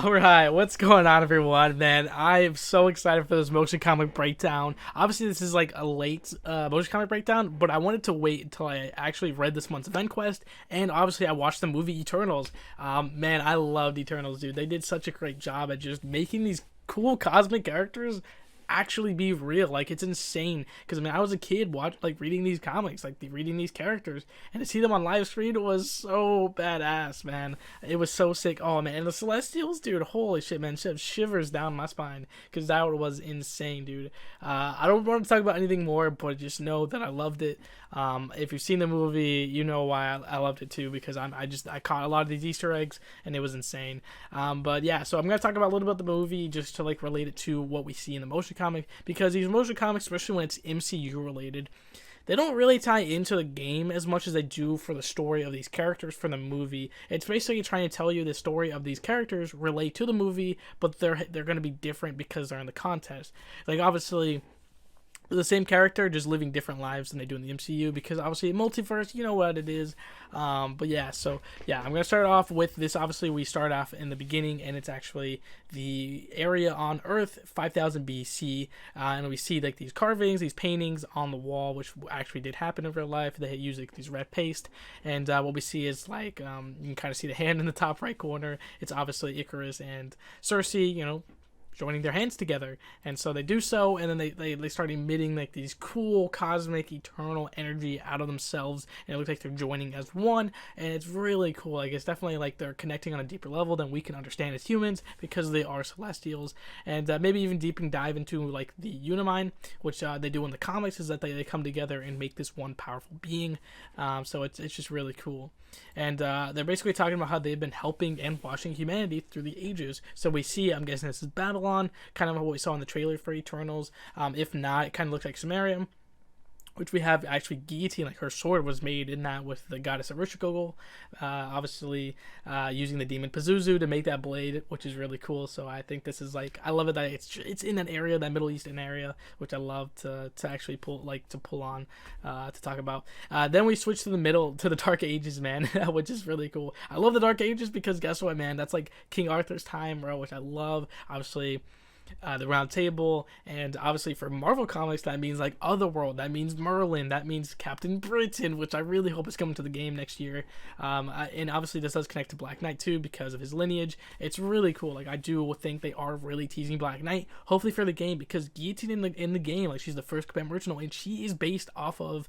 All right, what's going on, everyone? Man, I am so excited for this motion comic breakdown. Obviously, this is like a late motion comic breakdown, but I wanted to wait until I actually read this month's event quest, and obviously, I watched the movie Eternals. Man, I loved Eternals, dude. They did such a great job at just making these cool cosmic characters actually be real. Like, it's insane because I was a kid reading these comics, reading these characters, and to see them on live screen was so badass, man. It was so sick. Oh man, and the Celestials, dude, holy shit, man, shivers down my spine because that was insane, dude. I don't want to talk about anything more, but just know that I loved it. If you've seen the movie, you know why I loved it too, because I caught a lot of these Easter eggs and it was insane. But yeah, so I'm gonna talk about a little bit about the movie just to like relate it to what we see in the motion comic, because these motion comics, especially when it's MCU related, they don't really tie into the game as much as they do for the story of these characters for the movie. It's basically trying to tell you the story of these characters relate to the movie, but they're going to be different because they're in the contest. Like, obviously, the same character just living different lives than they do in the MCU, because obviously multiverse, you know what it is. But yeah, so yeah, I'm gonna start off with this. Obviously, we start off in the beginning, and it's actually the area on Earth, 5000 BC, and we see like these carvings, these paintings on the wall, which actually did happen in real life. They use like these red paste, and what we see is like you can kind of see the hand in the top right corner. It's obviously Icarus and Cersei, joining their hands together, and so they do so, and then they start emitting like these cool cosmic eternal energy out of themselves, and it looks like they're joining as one, and it's really cool. Like, it's definitely like they're connecting on a deeper level than we can understand as humans, because they are celestials. And maybe even dive into like the Unimind, which they do in the comics, is that they come together and make this one powerful being. So it's just really cool. And they're basically talking about how they've been helping and watching humanity through the ages. So we see, I'm guessing this is Babylon, kind of what we saw in the trailer for Eternals. If not, it kind of looks like Samaria, which we have actually guillotine, like her sword was made in that with the goddess of Rishigogol, obviously using the demon Pazuzu to make that blade, which is really cool. So I think this is like, I love it that it's in that area, that Middle Eastern area, which I love to actually pull on to talk about. Then we switch to the Dark Ages, man, which is really cool. I love the Dark Ages because guess what, man, that's like King Arthur's time, bro, which I love. Obviously, the Round Table, and obviously for Marvel Comics, that means like Otherworld, that means Merlin, that means Captain Britain, which I really hope is coming to the game next year. And obviously this does connect to Black Knight too because of his lineage. It's really cool. Like, I do think they are really teasing Black Knight, hopefully for the game, because Guillotine in the game, like, she's the first combat original, and she is based off of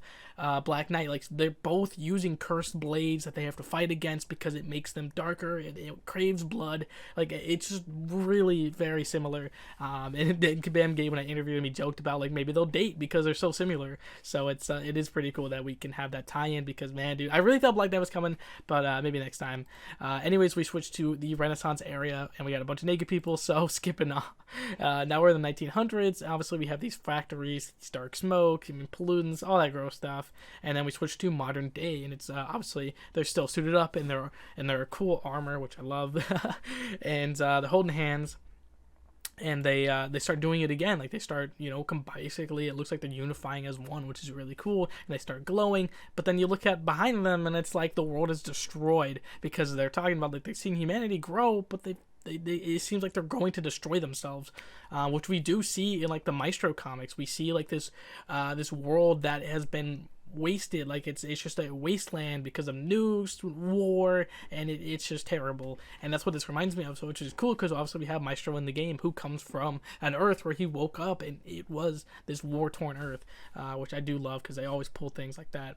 Black Knight. Like, they're both using cursed blades that they have to fight against because it makes them darker, it craves blood. Like, it's just really very similar. And then Kabam Gay, when I interviewed him, he joked about like maybe they'll date because they're so similar. So it is pretty cool that we can have that tie-in, because man, dude, I really thought Black Knight was coming, but maybe next time. Anyways, we switched to the Renaissance area, and we got a bunch of naked people, so skipping off. Now we're in the 1900s. Obviously, we have these factories, these dark smoke, pollutants, all that gross stuff. And then we switch to modern day, and it's obviously they're still suited up in their cool armor, which I love, and they're holding hands. And they start doing it again. Like, they start, basically it looks like they're unifying as one, which is really cool. And they start glowing. But then you look at behind them, and it's like the world is destroyed, because they're talking about like they've seen humanity grow, but it seems like they're going to destroy themselves, which we do see in like the Maestro comics. We see like this world that has been wasted, like it's just a wasteland because of nukes, war, and it's just terrible. And that's what this reminds me of, so which is cool, because obviously we have Maestro in the game, who comes from an Earth where he woke up and it was this war-torn Earth, which I do love because they always pull things like that.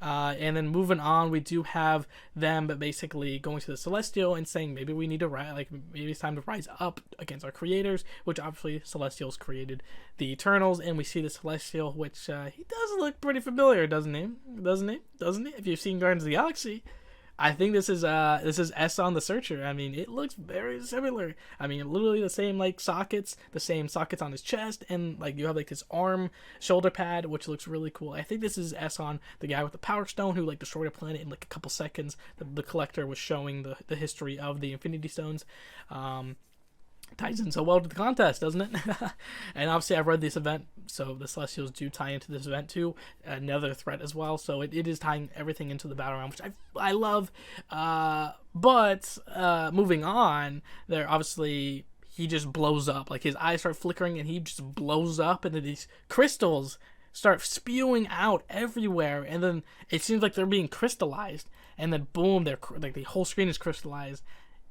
And then moving on, we do have them basically going to the Celestial and saying maybe we need to maybe it's time to rise up against our creators, which obviously Celestials created the Eternals. And we see the Celestial, which he does look pretty familiar, doesn't he? If you've seen Guardians of the Galaxy, I think this is Esson the Searcher. I mean, it looks very similar. I mean, literally the same sockets on his chest, and like you have like this arm shoulder pad, which looks really cool. I think this is Esson, the guy with the Power Stone, who like destroyed a planet in like a couple seconds. The Collector was showing the history of the Infinity Stones. ties in so well to the contest, doesn't it? And obviously I've read this event, so the Celestials do tie into this event too, another threat as well, so it is tying everything into the battle round, which I love. But moving on, there obviously he just blows up, like his eyes start flickering and he just blows up, and then these crystals start spewing out everywhere, and then it seems like they're being crystallized, and then boom, they're like the whole screen is crystallized.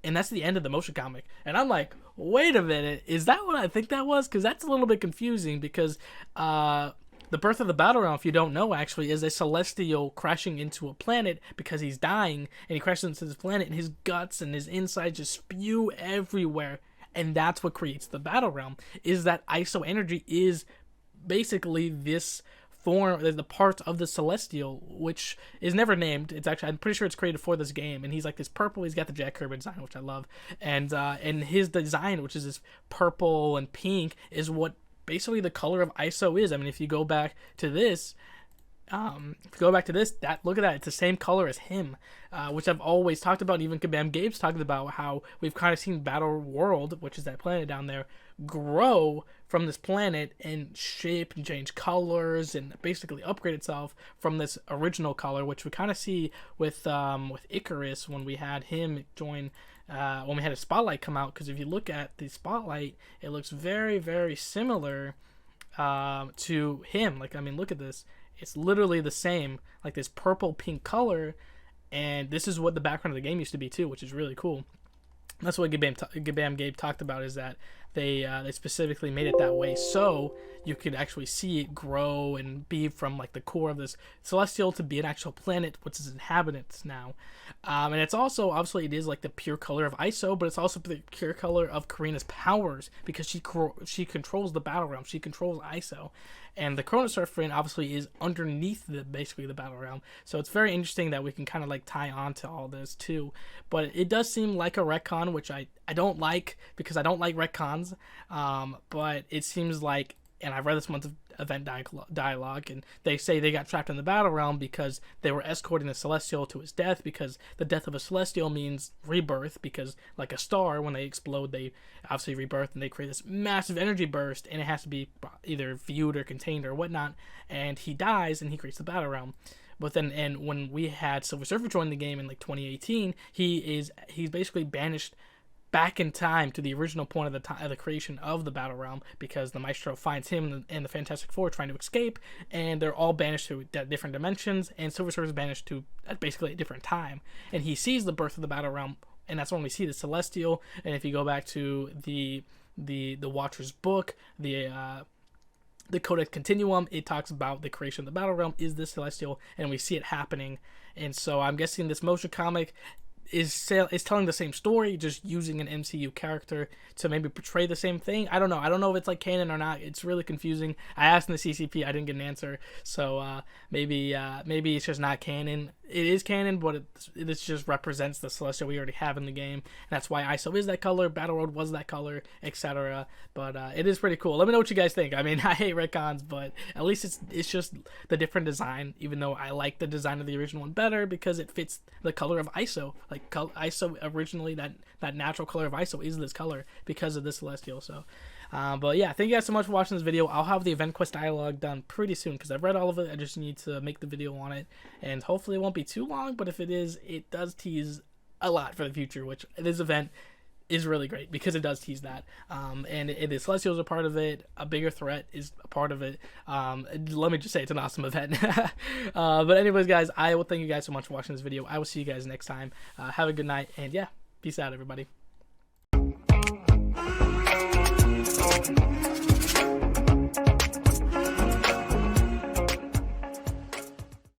And that's the end of the motion comic. And I'm like, wait a minute, is that what I think that was? Because that's a little bit confusing, because the birth of the battle round, if you don't know, actually, is a celestial crashing into a planet because he's dying, and he crashes into this planet, and his guts and his insides just spew everywhere. And that's what creates the battle realm, is that ISO energy is basically this form, the part of the celestial, which is never named. It's actually, I'm pretty sure it's created for this game, and he's like this purple. He's got the Jack Kirby design, which I love, and his design, which is this purple and pink, is what basically the color of ISO is. I mean, if you go back to this, that look at that, it's the same color as him, which I've always talked about. Even Kabam Gabe's talking about how we've kind of seen Battle World, which is that planet down there, grow from this planet and shape and change colors and basically upgrade itself from this original color, which we kind of see with Icarus when we had him join, when we had a spotlight come out. Because if you look at the spotlight, it looks very, very similar to him. Like, I mean, look at this. It's literally the same, like this purple pink color, and this is what the background of the game used to be too, which is really cool. That's what Kabam Gabe talked about, is that they specifically made it that way so you could actually see it grow and be from like the core of this celestial to be an actual planet, which is inhabitants now. And it's also, obviously, it is like the pure color of ISO, but it's also the pure color of Karina's powers, because she controls the battle realm. She controls ISO. And the Chrono Surfer obviously is underneath basically the battle realm. So it's very interesting that we can kind of like tie on to all this too. But it does seem like a retcon, which I don't like, because I don't like retcons. But it seems like, and I've read this month's event dialogue, and they say they got trapped in the battle realm because they were escorting the Celestial to his death, because the death of a Celestial means rebirth, because like a star, when they explode, they obviously rebirth, and they create this massive energy burst, and it has to be either viewed or contained or whatnot, and he dies, and he creates the battle realm. But then, and when we had Silver Surfer join the game in like 2018, he's basically banished back in time to the original point of the creation of the battle realm, because the Maestro finds him and the Fantastic Four trying to escape, and they're all banished to different dimensions, and Silver Surfer is banished to basically a different time, and he sees the birth of the battle realm, and that's when we see the Celestial. And if you go back to the Watcher's book, the Codex Continuum, it talks about the creation of the battle realm is the Celestial, and we see it happening. And so I'm guessing this motion comic is telling the same story, just using an MCU character to maybe portray the same thing. I don't know if it's like canon or not. It's really confusing. I asked in the CCP, I didn't get an answer, so maybe it's just not canon. It is canon, but it just represents the Celestial we already have in the game, and that's why ISO is that color, Battle World was that color, etc. But it is pretty cool. Let me know what you guys think. I mean, I hate retcons, but at least it's just the different design, even though I like the design of the original one better, because it fits the color of ISO. Like ISO originally, that natural color of ISO is this color because of the Celestial. So but yeah, thank you guys so much for watching this video. I'll have the event quest dialogue done pretty soon, because I've read all of it. I just need to make the video on it, and hopefully it won't be too long, but if it is, it does tease a lot for the future, which this event is really great because it does tease that. And the Celestials are part of it. A bigger threat is a part of it. Let me just say, it's an awesome event. But anyways, guys, I will thank you guys so much for watching this video. I will see you guys next time. Have a good night, and yeah, peace out, everybody.